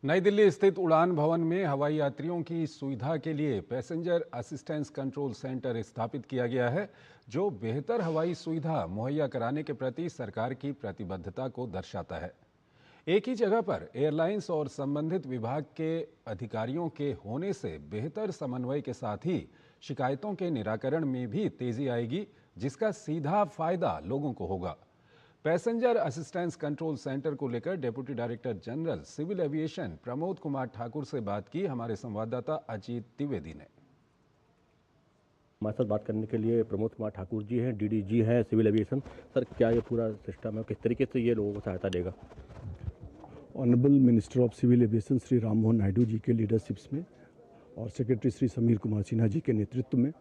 नई दिल्ली स्थित उड़ान भवन में हवाई यात्रियों की सुविधा के लिए पैसेंजर असिस्टेंस कंट्रोल सेंटर स्थापित किया गया है, जो बेहतर हवाई सुविधा मुहैया कराने के प्रति सरकार की प्रतिबद्धता को दर्शाता है। एक ही जगह पर एयरलाइंस और संबंधित विभाग के अधिकारियों के होने से बेहतर समन्वय के साथ ही शिकायतों के निराकरण में भी तेजी आएगी, जिसका सीधा फायदा लोगों को होगा। पैसेंजर असिस्टेंस कंट्रोल सेंटर को लेकर deputy director general civil aviation Pramod Kumar Thakur से बात की हमारे संवाददाता अजीत द्विवेदी ने। हमारे साथ बात करने के लिए प्रमोद कुमार ठाकुर जी हैं, डीडीजी हैं सिविल एविएशन। सर, क्या ये पूरा सिस्टम है, किस तरीके से ये लोगों को सहायता देगा? Honourable minister of civil aviation Shri Ram Mohan Naidu ji के लीडरशिप्स में और सेक्रेटरी श्री समीर कुमार सिन्हा जी के नेतृत्व में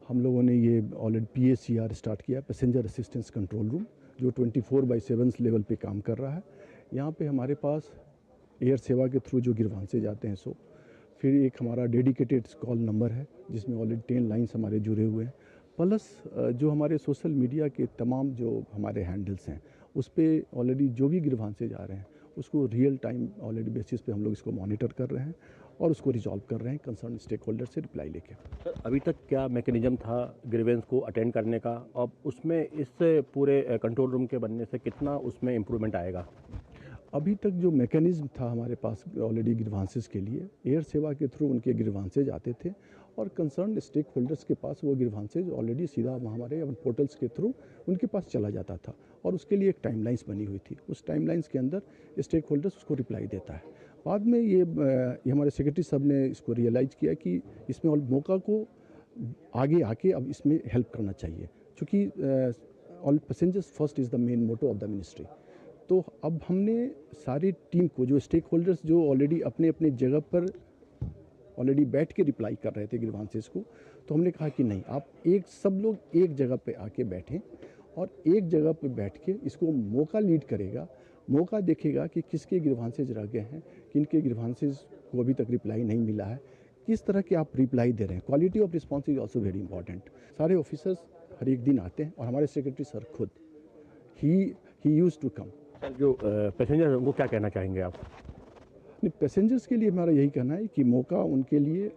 हम लोगों ने ये ऑलरेडी PACR स्टार्ट किया, पैसेंजर असिस्टेंस कंट्रोल रूम, जो 24/7 लेवल पे काम कर रहा है। यहाँ पे हमारे पास एयर सेवा के थ्रू जो गिरवांसे जाते हैं फिर एक हमारा डेडिकेटेड कॉल नंबर है जिसमें ऑलरेडी 10 लाइन्स हमारे जुड़े हुए हैं, प्लस जो हमारे सोशल मीडिया के तमाम जो हमारे हैंडल्स हैं उस पर ऑलरेडी जो भी गिरवांसे जा रहे हैं उसको रियल टाइम ऑलरेडी बेसिस पे हम लोग इसको मॉनिटर कर रहे हैं और उसको रिजॉल्व कर रहे हैं कंसर्न स्टेक होल्डर से रिप्लाई लेके। सर, अभी तक क्या मैकेनिज्म था ग्रीवेंस को अटेंड करने का? अब उसमें इस पूरे कंट्रोल रूम के बनने से कितना उसमें इम्प्रूवमेंट आएगा? अभी तक जो मैकेनिज्म था हमारे पास ऑलरेडी ग्रीवांसेस के लिए, एयर सेवा के थ्रू उनके ग्रीवांसेज आते थे और कंसर्न स्टेक होल्डर्स के पास वो ग्रीवांसेज ऑलरेडी सीधा हमारे पोर्टल्स के थ्रू उनके पास चला जाता था और उसके लिए एक टाइमलाइंस बनी हुई थी। उस टाइमलाइंस के अंदर स्टेक होल्डर्स उसको रिप्लाई देता है। बाद में ये हमारे सेक्रेटरी साहब ने इसको रियलाइज़ किया कि इसमें मौका को आगे आके अब इसमें हेल्प करना चाहिए, क्योंकि all passengers first is the main motto of the ministry. तो अब हमने सारी टीम को, जो स्टेक होल्डर्स जो ऑलरेडी अपने अपने जगह पर ऑलरेडी बैठ के रिप्लाई कर रहे थे ग्रीवांसेस को, तो हमने कहा कि नहीं, आप सब लोग एक जगह पे आके बैठें और एक जगह पे बैठ के इसको मौका लीड करेगा, मौका देखेगा कि किसके ग्रीवांसेज रह गए हैं, किनके ग्रीवांसेज को अभी तक रिप्लाई नहीं मिला है, किस तरह के आप रिप्लाई दे रहे हैं। Quality of response is also very important. सारे ऑफिसर्स हर एक दिन आते हैं और हमारे सेक्रेटरी सर खुद ही यूज्ड टू कम। सर, जो पैसेंजर उनको क्या कहना चाहेंगे आप? पैसेंजर्स के लिए हमारा यही कहना है कि मौका उनके लिए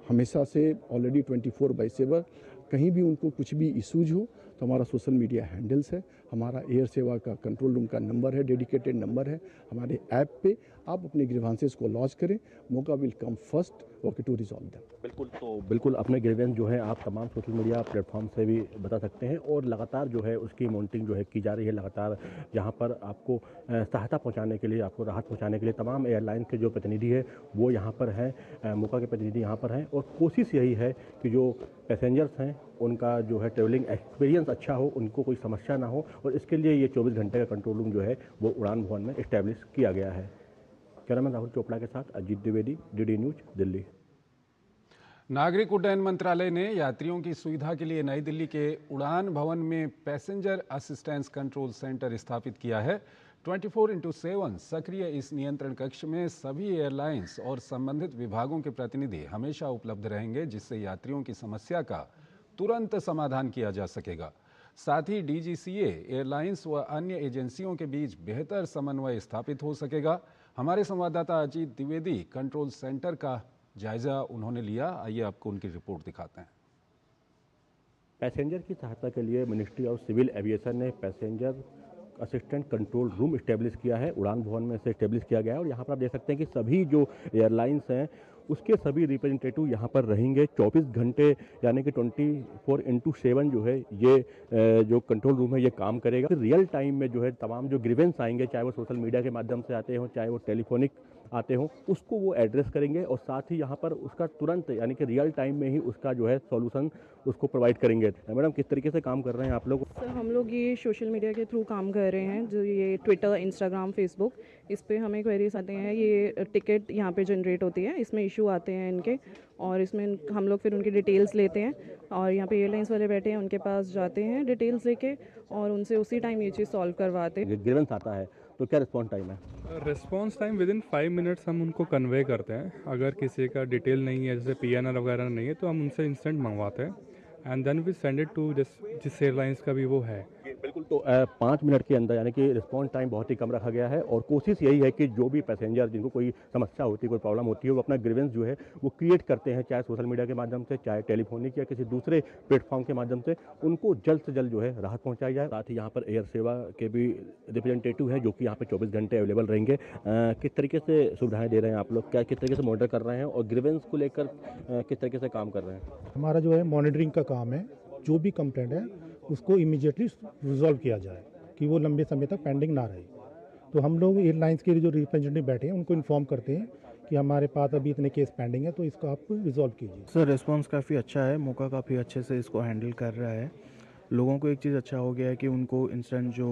हमेशा से ऑलरेडी 24/7, कहीं भी उनको कुछ भी इशूज हो तो हमारा सोशल मीडिया हैंडल्स है, हमारा एयर सेवा का कंट्रोल रूम का नंबर है, डेडिकेटेड नंबर है, हमारे ऐप पे आप अपने ग्रीवांसेस को लॉन्च करें, मौका will come first okay to resolve them. बिल्कुल, तो बिल्कुल अपने ग्रीवेंस जो है आप तमाम सोशल मीडिया प्लेटफॉर्म से भी बता सकते हैं और लगातार जो है उसकी मॉनिटरिंग जो है की जा रही है। लगातार यहाँ पर आपको सहायता पहुँचाने के लिए, आपको राहत पहुँचाने के लिए तमाम एयरलाइन के जो प्रतिनिधि है वो यहाँ पर हैं, मौका के प्रतिनिधि यहाँ पर हैं और कोशिश यही है कि जो पैसेंजर्स हैं उनका जो है ट्रेवलिंग एक्सपीरियंस अच्छा हो, उनको कोई समस्या ना हो, और इसके लिए ये 24 घंटे का कंट्रोल रूम जो है वो उड़ान भवन में इस्टेब्लिश किया गया है। कैमरामैन राहुल चोपड़ा के साथ अजीत द्विवेदी, DD न्यूज, दिल्ली। नागरिक उड्डयन मंत्रालय ने यात्रियों की सुविधा के लिए नई दिल्ली के उड़ान भवन में पैसेंजर असिस्टेंस कंट्रोल सेंटर स्थापित किया है। 24/7 सक्रिय इस नियंत्रण कक्ष में सभी एयरलाइंस और संबंधित विभागों के प्रतिनिधि हमेशा उपलब्ध रहेंगे, जिससे यात्रियों की समस्या का तुरंत समाधान किया जा सकेगा। साथ ही DGCA, एयरलाइंस व अन्य एजेंसियों के बीच बेहतर समन्वय स्थापित हो सकेगा। हमारे संवाददाता अजीत द्विवेदी कंट्रोल सेंटर का जायजा उन्होंने लिया, आइए आपको उनकी रिपोर्ट दिखाते हैं। पैसेंजर की सहायता के लिए मिनिस्ट्री ऑफ सिविल एविएशन ने passenger assistant control room establish किया है, उड़ान भवन में से इस्टेब्लिश किया गया है और यहाँ पर आप देख सकते हैं कि सभी जो एयरलाइंस हैं उसके सभी रिप्रेजेंटेटिव यहाँ पर रहेंगे 24 घंटे, यानी कि 24/7 जो है ये जो कंट्रोल रूम है ये काम करेगा। फिर रियल टाइम में जो है तमाम जो ग्रीवेंस आएंगे, चाहे वो सोशल मीडिया के माध्यम से आते हों, चाहे वो टेलीफोनिक आते हों, उसको वो एड्रेस करेंगे और साथ ही यहाँ पर उसका तुरंत, यानी कि रियल टाइम में ही उसका जो है सॉल्यूशन उसको प्रोवाइड करेंगे। मैडम, किस तरीके से काम कर रहे हैं आप लोग? सर, हम लोग ये सोशल मीडिया के थ्रू काम कर रहे हैं, जो ये ट्विटर, इंस्टाग्राम, फेसबुक, इस पे हमें क्वेरीज आते हैं। ये टिकट यहाँ पे जनरेट होती है, इसमें इशू आते हैं इनके, और इसमें हम लोग फिर उनकी डिटेल्स लेते हैं और यहाँ पे एयरलाइंस वाले बैठे हैं, उनके पास जाते हैं डिटेल्स लेके और उनसे उसी टाइम ये चीज़ सॉल्व करवाते हैं। ग्रीवेंस आता है तो क्या रिस्पॉन्स टाइम है? Response time with in 5 minutes हम उनको कन्वे करते हैं। अगर किसी का डिटेल नहीं है, जैसे PNR वगैरह नहीं है, तो हम उनसे इंस्टेंट मंगवाते हैं and then we send it to जिस एयरलाइंस का भी वो है, बिल्कुल। तो 5 मिनट के अंदर, यानी कि रिस्पॉन्स टाइम बहुत ही कम रखा गया है और कोशिश यही है कि जो भी पैसेंजर जिनको कोई समस्या होती है, कोई प्रॉब्लम होती है, वो अपना ग्रीवेंस जो है वो क्रिएट करते हैं, चाहे सोशल मीडिया के माध्यम से, चाहे टेलीफोनिक या किसी दूसरे प्लेटफॉर्म के माध्यम से, उनको जल्द से जल्द जो है राहत पहुंचाई जाए। साथ ही यहाँ पर एयर सेवा के भी रिप्रेजेंटेटिव हैं जो कि यहाँ पर 24 घंटे अवेलेबल रहेंगे। किस तरीके से सुविधाएं दे रहे हैं आप लोग, क्या किस तरीके से मॉनिटर कर रहे हैं और ग्रीवेंस को लेकर किस तरीके से काम कर रहे हैं? हमारा जो है मॉनिटरिंग का काम है, जो भी कंप्लेंट है उसको इमीडिएटली रिजॉल्व किया जाए कि वो लंबे समय तक पेंडिंग ना रहे। तो हम लोग एयरलाइंस के जो रिप्रेजेंटेटिव बैठे हैं उनको इन्फॉर्म करते हैं कि हमारे पास अभी इतने केस पेंडिंग है, तो इसको आप रिजॉल्व कीजिए। सर रिस्पांस काफ़ी अच्छा है, मौका काफ़ी अच्छे से इसको हैंडल कर रहा है। लोगों को एक चीज़ अच्छा हो गया है कि उनको इंस्टेंट जो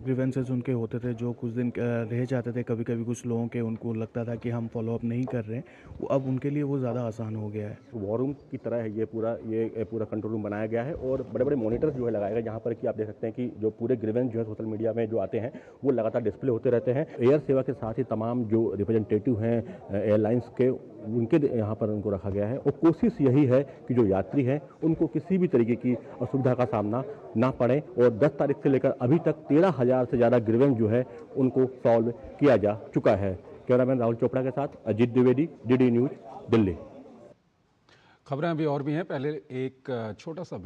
ग्रीवेंसेस उनके होते थे, जो कुछ दिन रह जाते थे, कभी कभी कुछ लोगों के उनको लगता था कि हम फॉलोअप नहीं कर रहे हैं, वो अब उनके लिए वो ज़्यादा आसान हो गया है। वॉर रूम की तरह है ये पूरा कंट्रोल रूम बनाया गया है और बड़े बड़े मॉनिटर्स जो है लगाए गए, जहाँ पर कि आप देख सकते हैं कि जो पूरे ग्रीवेंस जो है सोशल मीडिया में जो आते हैं वो लगातार डिस्प्ले होते रहते हैं। एयर सेवा के साथ ही तमाम जो रिप्रेजेंटेटिव हैं एयरलाइंस के, उनके यहाँ पर उनको रखा गया है और कोशिश यही है कि जो यात्री हैं उनको किसी भी तरीके की असुविधा का सामना ना पड़े। और 10 तारीख से लेकर अभी तक 13,000 से ज़्यादा ग्रीवेंस जो है उनको सॉल्व किया जा चुका है। कैमरामैन राहुल चोपड़ा के साथ अजीत द्विवेदी, DD न्यूज़, दिल्ली। खबरें अभी और भी हैं, पहले एक छोटा सा ब्रेक।